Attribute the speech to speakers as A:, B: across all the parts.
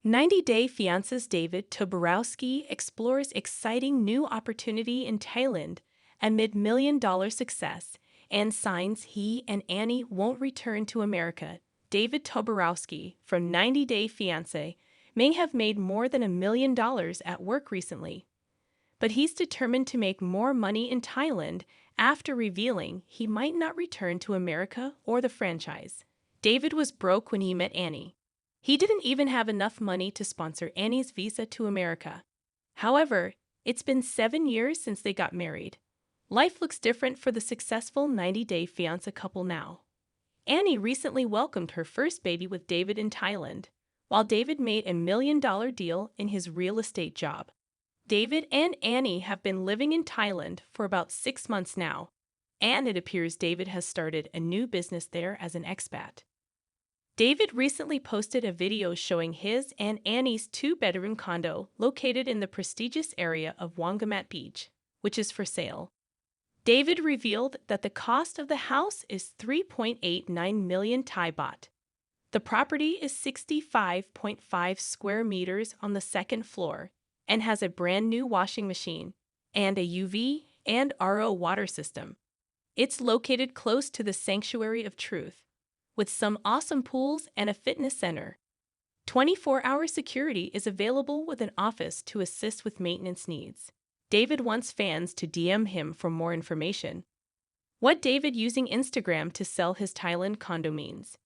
A: 90-Day Fiancé's David Toborowsky explores exciting new opportunity in Thailand amid million-dollar success and signs he and Annie won't return to America. David Toborowsky from 90-Day Fiancé may have made more than $1 million at work recently, but he's determined to make more money in Thailand after revealing he might not return to America or the franchise. David was broke when he met Annie. He didn't even have enough money to sponsor Annie's visa to America. However, it's been 7 years since they got married. Life looks different for the successful 90-Day Fiancé couple now. Annie recently welcomed her first baby with David in Thailand, while David made $1 million deal in his real estate job. David and Annie have been living in Thailand for about 6 months now, and it appears David has started a new business there as an expat. David recently posted a video showing his and Annie's 2-bedroom condo located in the prestigious area of Wangamat Beach, which is for sale. David revealed that the cost of the house is 3.89 million Thai baht. The property is 65.5 square meters on the second floor and has a brand new washing machine and a UV and RO water system. It's located close to the Sanctuary of Truth, with some awesome pools and a fitness center. 24-hour security is available with an office to assist with maintenance needs. David wants fans to DM him for more information. What David using Instagram to sell his Thailand condo means.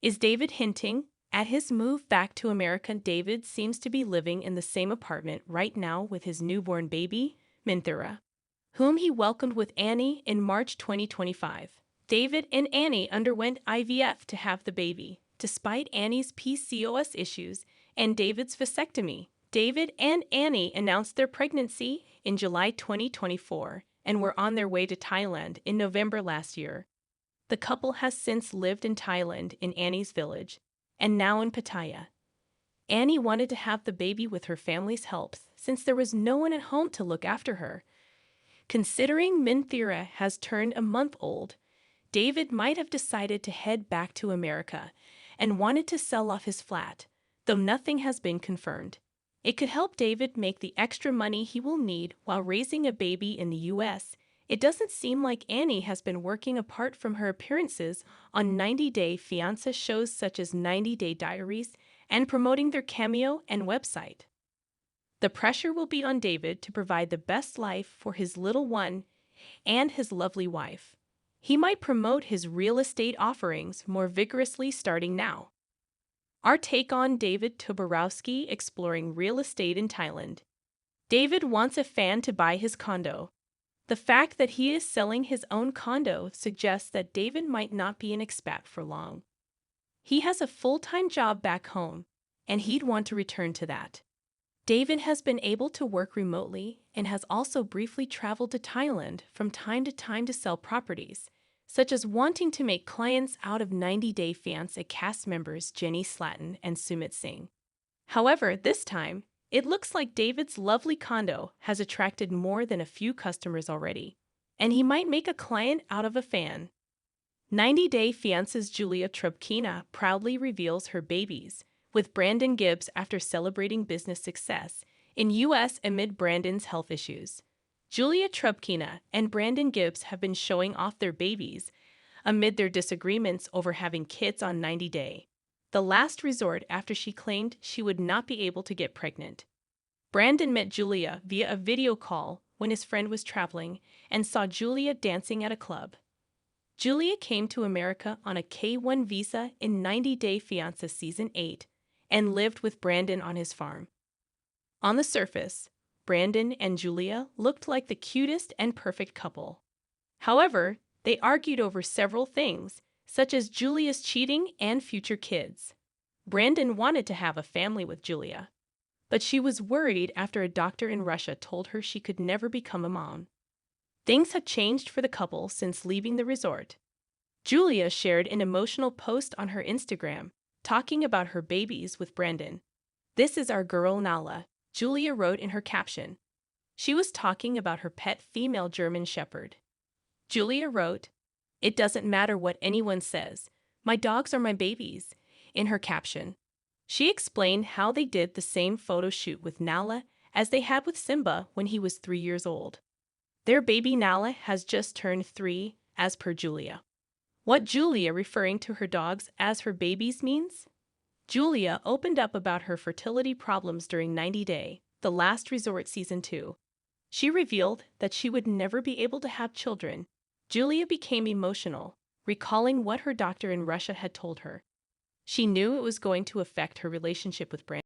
A: Is David hinting at his move back to America? David seems to be living in the same apartment right now with his newborn baby, Minthira, whom he welcomed with Annie in March 2025. David and Annie underwent IVF to have the baby, despite Annie's PCOS issues and David's vasectomy. David and Annie announced their pregnancy in July 2024 and were on their way to Thailand in November last year. The couple has since lived in Thailand in Annie's village and now in Pattaya. Annie wanted to have the baby with her family's help since there was no one at home to look after her. Considering Minthira has turned a month old, David might have decided to head back to America and wanted to sell off his flat, though nothing has been confirmed. It could help David make the extra money he will need while raising a baby in the U.S. It doesn't seem like Annie has been working apart from her appearances on 90-Day Fiancé shows such as 90-Day Diaries and promoting their Cameo and website. The pressure will be on David to provide the best life for his little one and his lovely wife. He might promote his real estate offerings more vigorously starting now. Our take on David Toborowsky exploring real estate in Thailand. David wants a fan to buy his condo. The fact that he is selling his own condo suggests that David might not be an expat for long. He has a full-time job back home, and he'd want to return to that. David has been able to work remotely and has also briefly traveled to Thailand from time to time to sell properties, such as wanting to make clients out of 90-Day Fiancé cast members Jenny Slatten and Sumit Singh. However, this time, it looks like David's lovely condo has attracted more than a few customers already, and he might make a client out of a fan. 90-Day Fiancé's Julia Trubkina proudly reveals her babies with Brandon Gibbs after celebrating business success in U.S. amid Brandon's health issues. Julia Trubkina and Brandon Gibbs have been showing off their babies amid their disagreements over having kids on 90-Day, the last resort after she claimed she would not be able to get pregnant. Brandon met Julia via a video call when his friend was traveling and saw Julia dancing at a club. Julia came to America on a K-1 visa in 90-Day Fiancé Season 8 and lived with Brandon on his farm. On the surface, Brandon and Julia looked like the cutest and perfect couple. However, they argued over several things, such as Julia's cheating and future kids. Brandon wanted to have a family with Julia, but she was worried after a doctor in Russia told her she could never become a mom. Things have changed for the couple since leaving the resort. Julia shared an emotional post on her Instagram, talking about her babies with Brandon. "This is our girl Nala," Julia wrote in her caption. She was talking about her pet female German Shepherd. Julia wrote, "It doesn't matter what anyone says, my dogs are my babies," in her caption. She explained how they did the same photo shoot with Nala as they had with Simba when he was 3 years old. Their baby Nala has just turned 3, as per Julia. What Julia referring to her dogs as her babies means? Julia opened up about her fertility problems during 90 Day, the last resort season 2. She revealed that she would never be able to have children. Julia became emotional, recalling what her doctor in Russia had told her. She knew it was going to affect her relationship with Brandon.